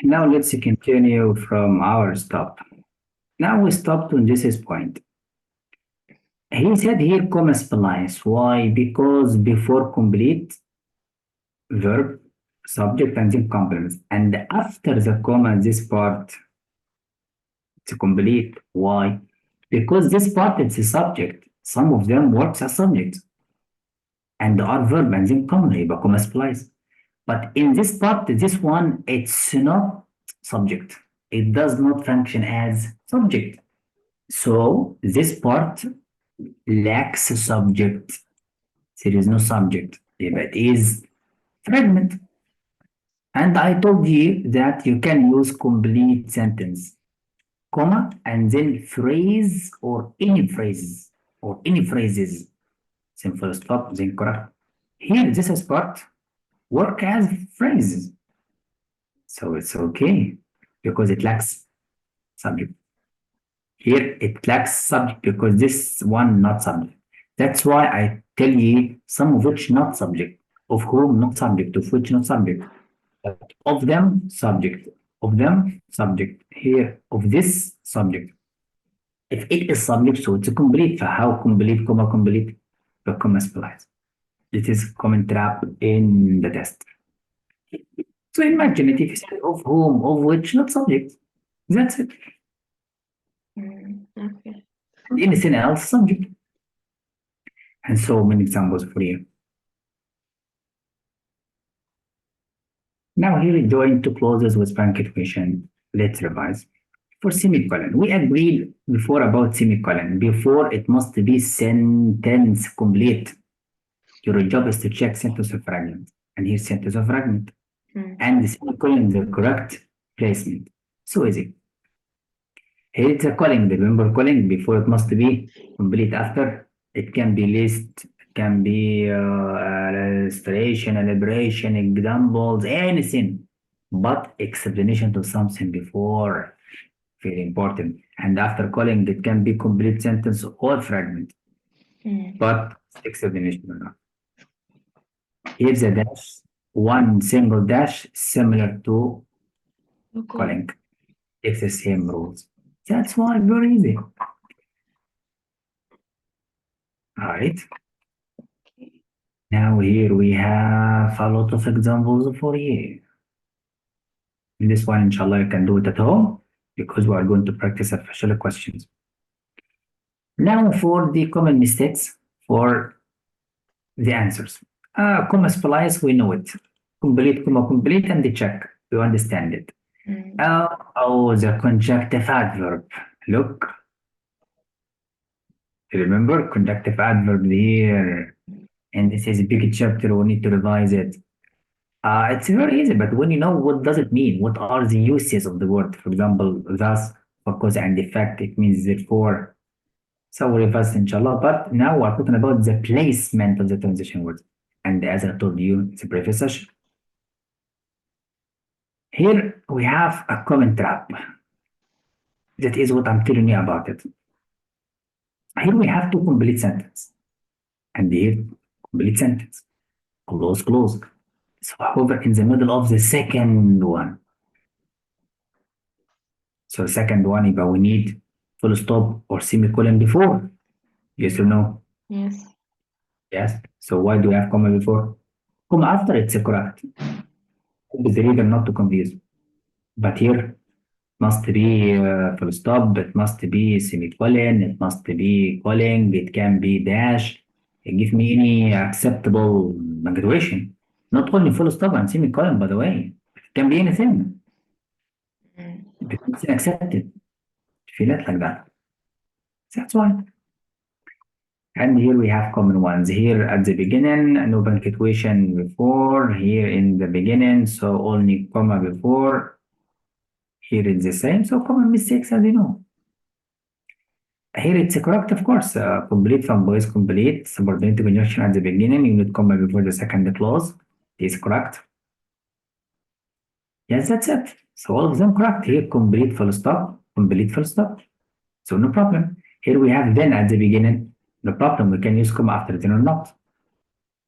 Now let's continue from our stop. Now we stopped on this point. He said here comma splice. Why? Because before complete verb, subject, and then complements. And after the comma, this part to complete. Why? Because this part it's a subject. Some of them works as subject and are verb and then comma يبقى comma splice. But in this part, this one, it's not subject. It does not function as subject. So this part lacks a subject. There is no subject. It is fragment. And I told you that you can use complete sentence, comma, and then phrase or any phrases or any phrases. Then full stop, then correct. Here, this is part work as phrases. So it's okay because it lacks subject. Here it lacks subject because this one not subject. That's why I tell you some of which not subject, of whom not subject, of which not subject, of them subject, of them subject, here of this subject. If it is subject, so it's a complete. How complete, comma complete, the comma splice. It is common trap in the test. So imagine it if you say of whom, of which, not subject. That's it. Okay. Anything else, subject. And so many examples for you. Now here join two clauses with punctuation. Let's revise. For semicolon, we agreed before about semicolon. Before it must be sentence complete. Your job is to check sentence of fragment. And here's sentence of fragment. And the semicolon is the correct placement. So easy. Here it's a calling. Remember calling before it must be complete. After it can be list, it can be illustration, elaboration, examples, anything, but explanation to something before. Very important. And after calling, it can be complete sentence or fragment, but explanation or not. Here's a dash, one single dash similar to calling. It's the same rules. That's why very easy. All right. Now here we have a lot of examples for you. In this one, inshallah, you can do it at home because we are going to practice official questions. Now for the common mistakes for the answers. Comma splice, we know it. Complete, comma complete, and the check. You understand it. The conjunctive adverb. Look. Remember, conjunctive adverb here. And this is a big chapter, we need to revise it. It's very easy, but when you know what does it mean, what are the uses of the word? For example, thus, because and effect, it means therefore. So we revise inshallah, but now we're talking about the placement of the transition words. And as I told you, it's a previous session. Here we have a common trap. That is what I'm telling you about it. Here we have two complete sentences. And here, complete sentence. Close, close. So however, in the middle of the second one. So second one, we need full stop or semicolon before. Yes or no? Yes. Yes. So why do we have comma before? Comma after, it's correct. The reader not to confuse. But here must be full stop, it must be semicolon, it must be calling, it can be dash. Give me any acceptable punctuation. Not only full stop and semicolon, by the way. It can be anything. It's accepted. Feel it like that. That's why. And here we have common ones. Here at the beginning, no punctuation before. Here in the beginning, so only comma before. Here it's the same, so common mistakes as you know. Here it's correct, of course. Complete from voice complete. Subordinate conjunction at the beginning, you need comma before the second clause. Is correct. Yes, that's it. So all of them correct. Here, complete full stop, complete full stop. So no problem. Here we have then at the beginning. No problem. We can use comma after then or not.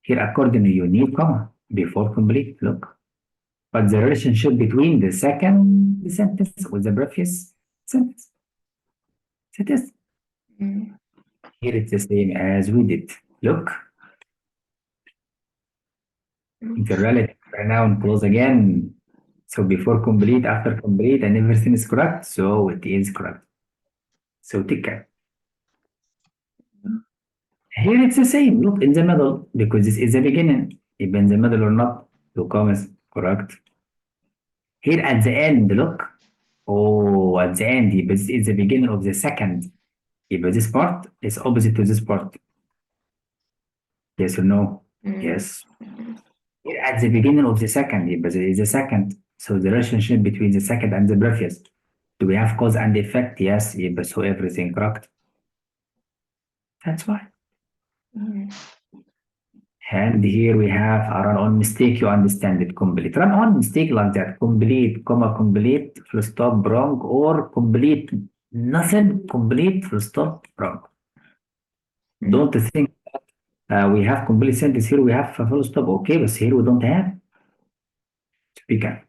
Here, accordingly, you need comma before complete. Look. but the relationship between the second sentence with the previous sentence. It is. Here it's the same as we did. Look, the relative pronoun clause again. So before complete, after complete, and everything is correct. So it is correct. So take care. Here it's the same. Look in the middle because this is the beginning. If in the middle or not, two commas, correct. Here at the end, look. Oh, at the end, this is the beginning of the second. If this part is opposite to this part. Yes or no? Yes. Here at the beginning of the second, but it is the second. So the relationship between the second and the previous. Do we have cause and effect? Yes. But so everything correct. That's why. And here we have a run-on mistake. You understand it complete. Run-on mistake like that. Complete, comma, complete, full stop, wrong, or complete, nothing, complete, full stop, wrong. Don't think we have complete sentence here. We have a full stop. Okay, but here we don't have. Speak up.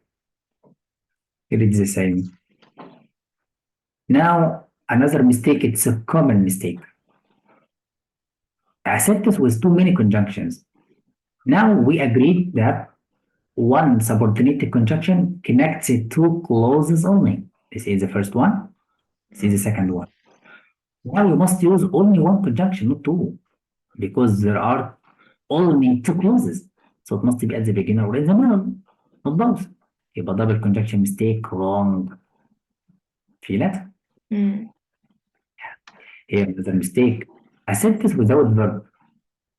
Here it's the same. Now, another mistake. It's a common mistake. A sentence with too many conjunctions. Now we agreed that one subordinated conjunction connects two clauses only. This is the first one. This is the second one. Now you must use only one conjunction, not two, because there are only two clauses. So it must be at the beginning or in the middle, not both. يبقى double conjunction mistake, wrong. Feel it? Here another mistake. A sentence without verb.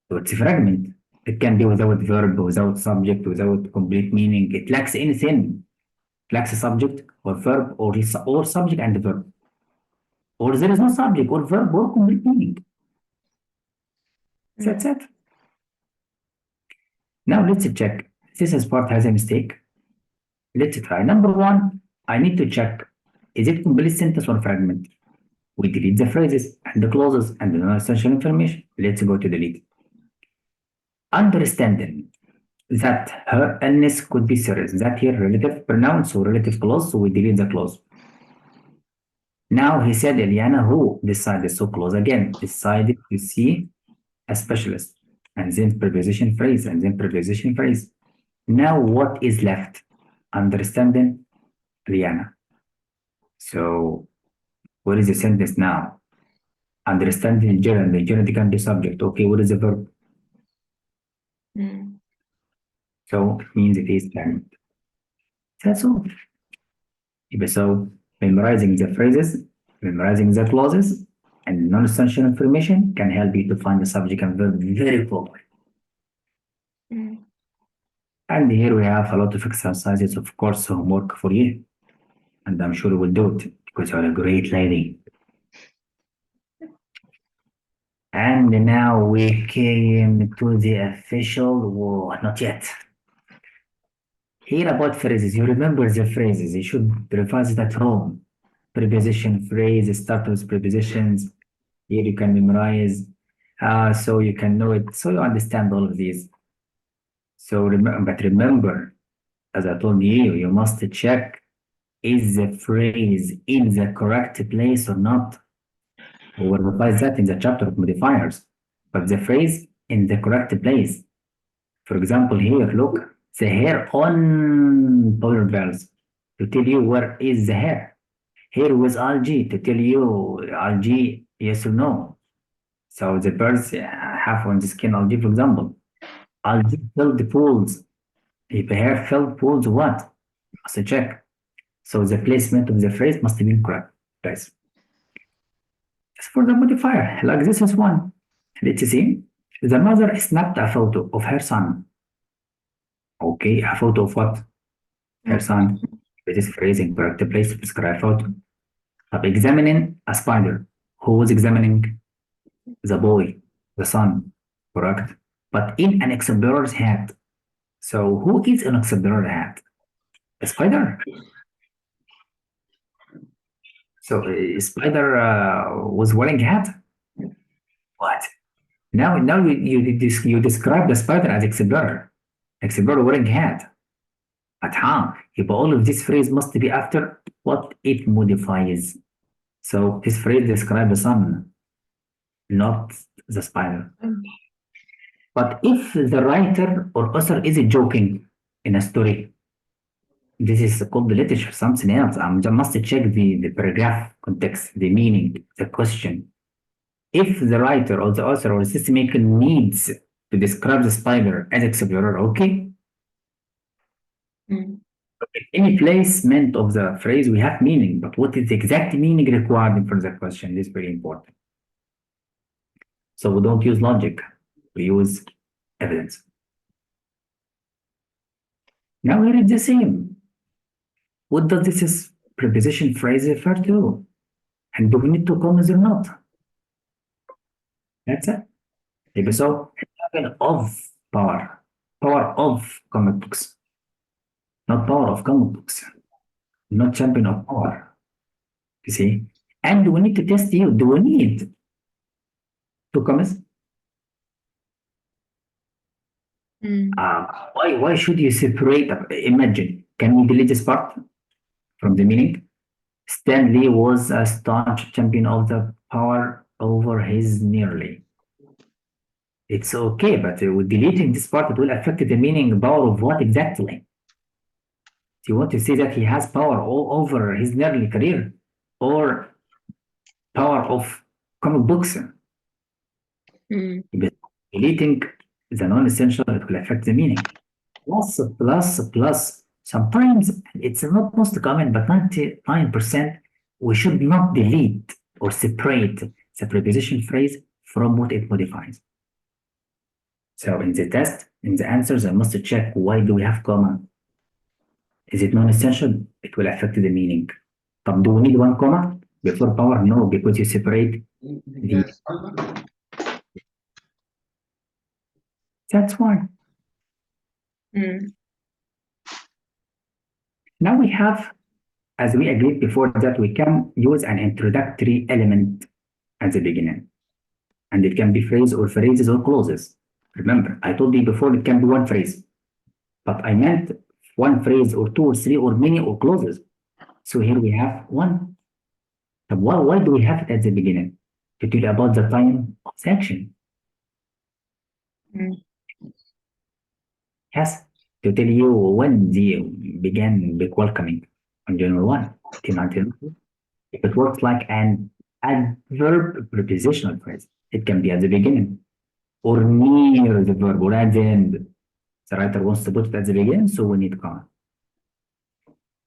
So it's a fragment. It can be without verb, without subject, without complete meaning. It lacks anything. It lacks a subject or verb or subject and verb. Or there is no subject or verb or complete meaning. That's it. Now let's check. This part has a mistake. Let's try. Number one, I need to check. Is it complete sentence or fragment? We delete the phrases and the clauses and the non-essential information. Let's go to delete. Understanding that her illness could be serious. That here relative pronoun, so relative clause, so we delete the clause. Now he said Eliana who decided, so clause again, decided to see a specialist, and then preposition phrase, and then preposition phrase. Now what is left? Understanding Eliana. So what is the sentence now? Understanding gerund, the gerund can be subject. Okay, what is the verb? So it means it is parent. That's all. So memorizing the phrases, memorizing the clauses, and non-essential information can help you to find the subject and verb very quickly. And here we have a lot of exercises, of course, homework for you. And I'm sure you will do it because you're a great lady. And now we came to the official war. Not yet. Here about phrases, you remember the phrases. You should revise it at home. Preposition, phrase, start with prepositions. Here you can memorize, so you can know it, so you understand all of these. So remember, as I told you, you must check, is the phrase in the correct place or not? We will revise that in the chapter of modifiers, but the phrase in the correct place. For example, here, look, the hair on polar bears to tell you where is the hair. Here with algae to tell you algae, yes or no. So the birds have on the skin algae, for example. Algae filled pools. If the hair filled pools, what? Must check. So the placement of the phrase must be correct, guys. As for the modifier, like this is one. Let's see. The mother snapped a photo of her son. Okay, a photo of what? Her son. This is phrase in correct place to describe photo. Of examining a spider. Who was examining? The boy, the son, correct? But in an explorer's hat. So who is an explorer hat? A spider. So a spider was wearing a hat. What? Now you describe the spider as explorer. Explorer wearing a hat. فتحة. يبقى all of this phrase must be after what it modifies. So this phrase describes the sun, not the spider. But if the writer or author is joking in a story, this is called literature, something else. I must check the paragraph context, the meaning, the question. If the writer or the author or the system maker needs to describe the spider as explorer, okay. In any placement of the phrase, we have meaning, but what is the exact meaning required for the question is very important. So we don't use logic, we use evidence. Now here it's the same. What does this preposition phrase refer to? And do we need two commas or not? That's it. يبقى so level of power of comic books, not power of comic books, not champion of power. You see? And we need to test you. Do we need two commas? Why should you separate? Imagine, can we delete this part from the meaning? Stan Lee was a staunch champion of the power over his nearly. It's okay, but with deleting this part, it will affect the meaning power of what exactly? Do you want to say that he has power over his nearly career or power of comic books? Deleting the non-essential, it will affect the meaning. Plus. Sometimes it's not most common, but 99% we should not delete or separate the preposition phrase from what it modifies. So in the test, in the answers, I must check why do we have comma? Is it non-essential? It will affect the meaning. But do we need one comma before power? No, because you separate the. That's why. Now we have, as we agreed before, that we can use an introductory element at the beginning. And it can be phrase or phrases or clauses. Remember, I told you before it can be one phrase. But I meant one phrase or two or three or many or clauses. So here we have one. But why do we have it at the beginning? To tell you about the time of the action. Yes, to tell you when they began big welcoming on January 1, 1992. If it works like an adverb prepositional phrase, it can be at the beginning or near the verb or at the end. The writer wants to put it at the beginning, so we need comma.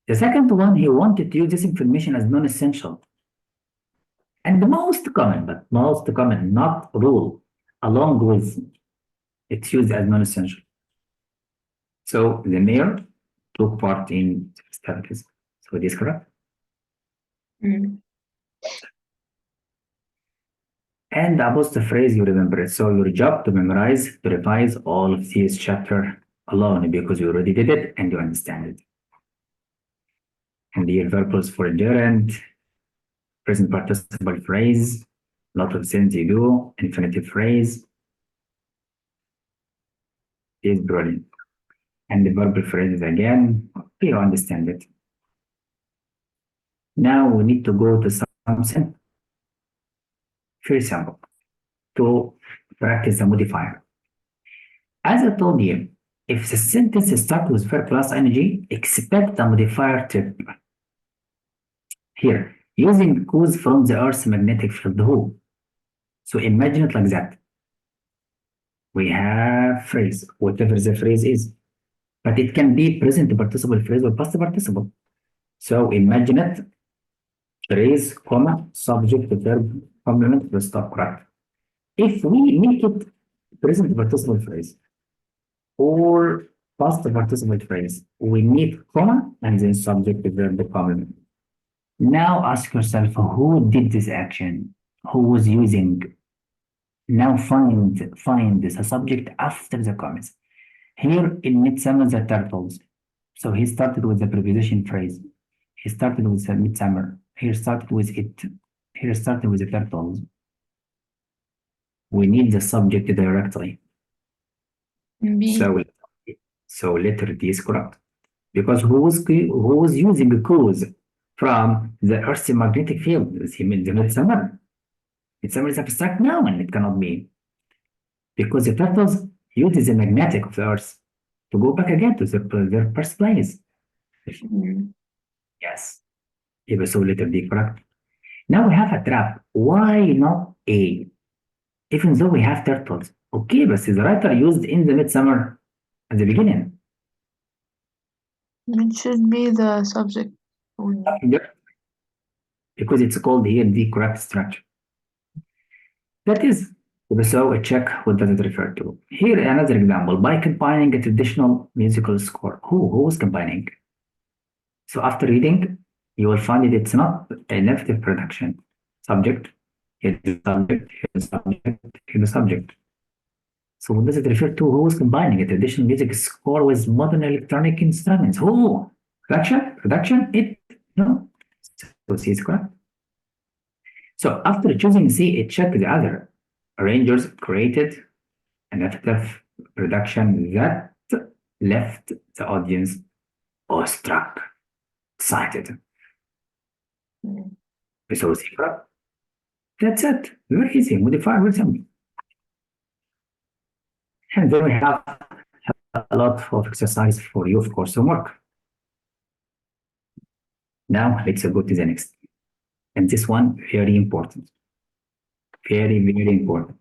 The second one, he wanted to use this information as non-essential. And the most common, not rule, along with it's used as non-essential. So the mayor took part in studies. So it is correct. And about the phrase, you remember it. So your job to memorize, to revise all of this chapter alone because you already did it and you understand it. And the verbs for gerund, present participle phrase, lot of things you do, infinitive phrase is brilliant. And the verbal phrases again, you understand it. Now we need to go to something very simple to practice the modifier. As I told you, if the sentence starts with verb plus ing, expect a modifier tip. Here, using cues from the Earth's magnetic field. Who? So imagine it like that. We have phrase, whatever the phrase is, but it can be present participle phrase or past participle. So imagine it, phrase, comma, subject, verb, complement, will stop, correct? If we make it present participle phrase or past participle phrase, we need comma and then subject, verb, complement. Now ask yourself, who did this action? Who was using? Now find the subject after the comments. Here in Midsummer the Turtles. So he started with the preposition phrase. He started with the Midsummer. Here started with it. Here started with the turtles. We need the subject directly. So letter D is correct. because who's using a cause from the Earth's magnetic field? The midsummer. Midsummer is abstract now and it cannot be. Because the turtles use the magnetic of the Earth to go back again to their first place. Yes. So letter D, correct? Now we have a trap. Why not A? Even though we have turtles. Okay, but the writer used in the midsummer at the beginning. It should be the subject only. Because it's called here the correct structure. That is, so a check what does it refer to. Here another example, by combining a traditional musical score. Who's combining? So after reading, you will find it's not a negative production. Subject, here is subject, here is subject, here is subject. So what does it refer to? Who is combining a traditional music score with modern electronic instruments? Who? Production, it, no. So C is correct. So after choosing C, it checked the other. Arrangers created an effective production that left the audience awestruck, excited. So C correct. That's it. Very easy. Modify with them. And then we have a lot of exercise for you, of course, homework. Now let's go to the next. And this one, very important. Very, very important.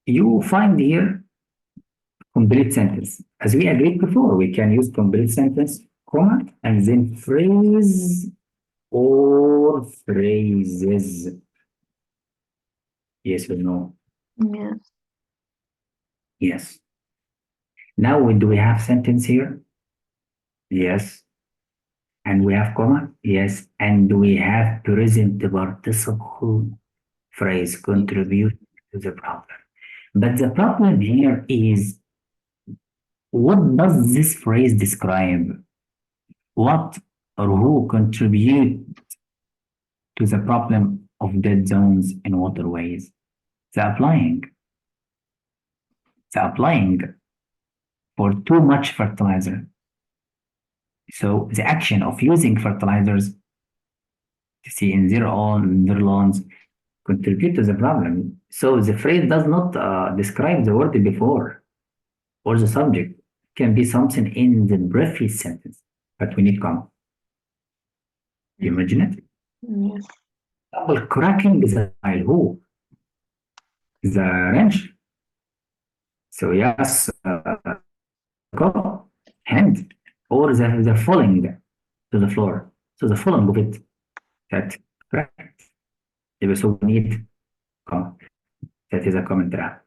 You find here complete sentence. As we agreed before, we can use complete sentence, comma, and then phrase or phrases. Yes or no? Yes. Yes. Now, do we have sentence here? Yes. And we have comma? Yes. And we have present participle phrase contribute to the problem. But the problem here is, what does this phrase describe? What or who contribute to the problem of dead zones in waterways? The applying for too much fertilizer. So the action of using fertilizers, you see, in their lawns contribute to the problem. So the phrase does not describe the word before or the subject. It can be something in the previous sentence, but we need comma. You imagine it? Yes. Double cracking the tile. Who? The wrench. So yes, hand or the falling to the floor. So the falling of it, that correct. So we need comma. That is a common trap.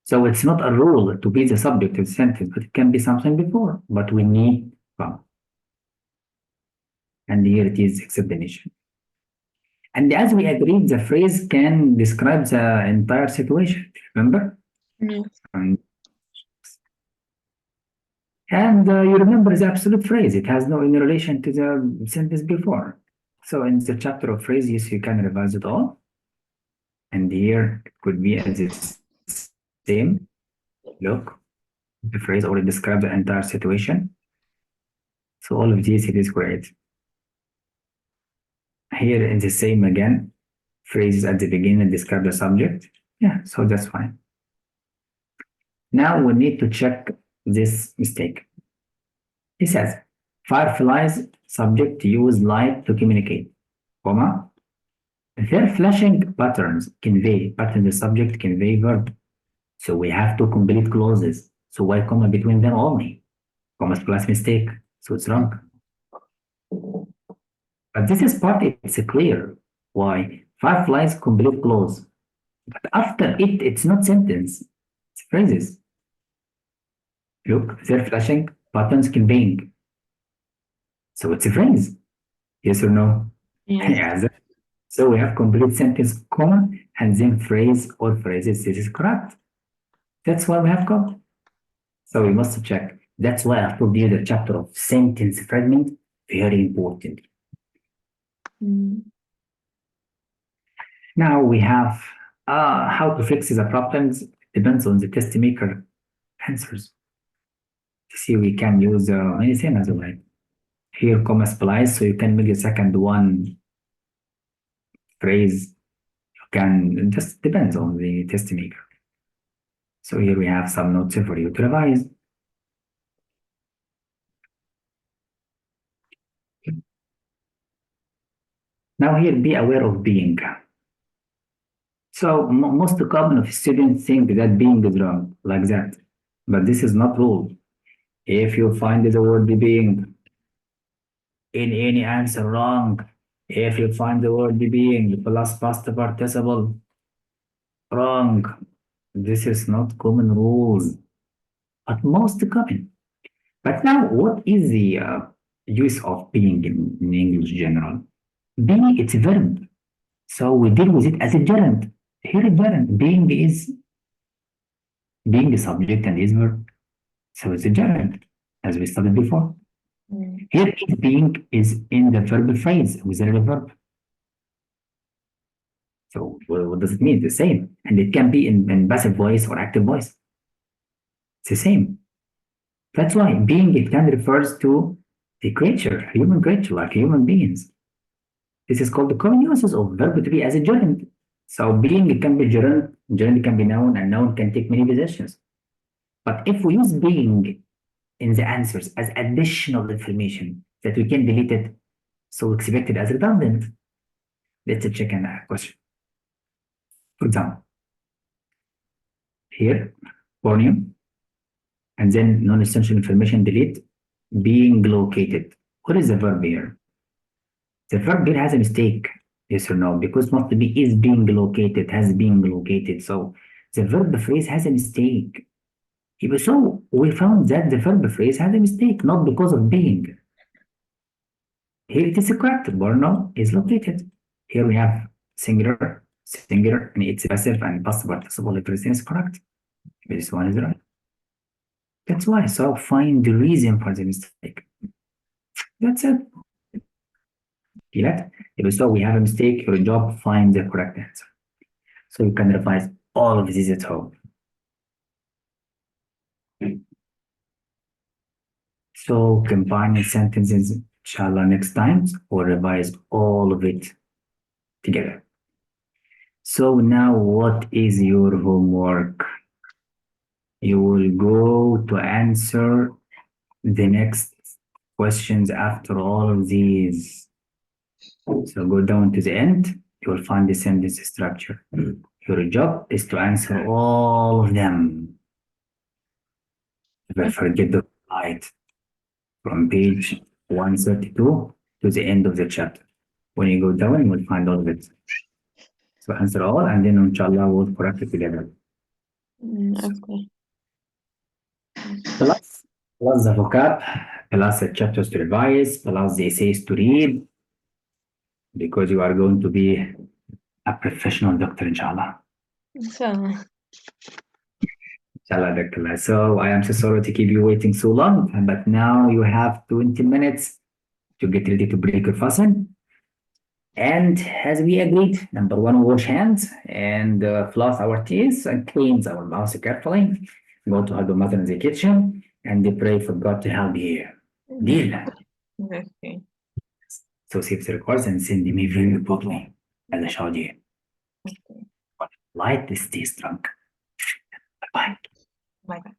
So it's not a rule to be the subject of the sentence, but it can be something before. But we need comma. And here it is explanation. And as we agreed, the phrase can describe the entire situation. Remember? Yes. And you remember the absolute phrase. It has no any relation to the sentence before. So in the chapter of phrase, yes, you can revise it all. And here it could be as the same. Look, the phrase already describes the entire situation. So all of these, it is great. Here in the same again, phrases at the beginning describe the subject. Yeah, so that's fine. Now we need to check this mistake. He says, fireflies subject use light to communicate, comma. Their flashing patterns convey, pattern the subject convey verb. So we have two complete clauses. So why comma between them only? Comma plus mistake, so it's wrong. But this is part, it's clear. Why? Fireflies complete clause. But after it, it's not sentence, it's phrases. Look, they're flashing, patterns conveying. So it's a phrase. Yes or no? Yes. Yes. So we have complete sentence, comma, and then phrase or phrases. This is correct. That's why we have comma. So we must check. That's why I told you the chapter of sentence fragment, very important. Now we have how to fix the problems depends on the test maker answers. See, we can use anything as well. Here, comma splice, so you can make the second one phrase. You can, it just depends on the test maker. So here we have some notes for you to revise. Now here, be aware of being. So most common of students think that being is wrong, like that. But this is not rule. If you find the word being in any answer wrong, if you find the word being plus past participle wrong, this is not common rules, but most common. But now, what is the use of being in English general? Be, it's a verb. So we deal with it as a gerund. Here a gerund, being is being the subject and is verb. So it's a gerund, as we studied before. Here is being is in the verb phrase with a verb. So what does it mean? The same. And it can be in passive voice or active voice. It's the same. That's why being, it can refers to the creature, human creature, like human beings. This is called the common uses of verb to be as a gerund. So being, it can be gerund, gerund can be noun, and noun can take many possessions. But if we use being in the answers as additional information that we can delete it, so expect it as redundant. Let's check a question. For example, here, Borneo, and then non-essential information delete, being located. What is the verb here? The verb here has a mistake, yes or no, because must be is being located, has been located. So the verb phrase has a mistake. So we found that the verb phrase has a mistake, not because of being. Here it is correct, Borno is located. Here we have singular, and it's passive and past participle, everything is correct. This one is right. That's why, so find the reason for the mistake. That's it. Get it? So we have a mistake, your job, find the correct answer. So you can revise all of these at home. So combine sentences, inshallah, next time, or revise all of it together. So now what is your homework? You will go to answer the next questions after all of these. So go down to the end, you will find the sentence structure. Your job is to answer all of them. If I forget the slide from page 132 to the end of the chapter. When you go down, you will find all of it. So answer all, and then inshallah we'll correct it together. Okay. Plus the vocab, plus the chapters to revise, plus the essays to read, because you are going to be a professional doctor, inshallah. Inshallah. Inshallah, Dr. So I am so sorry to keep you waiting so long, but now you have 20 minutes to get ready to break your fasten. And as we agreed, number one, wash hands and floss our teeth and cleanse our mouth carefully. Go to Hado Mother in the kitchen and pray for God to help you. Deal. Okay. So save the records and send me very quickly, as I showed you. Okay. Light, stay strong. Bye-bye. Bye-bye.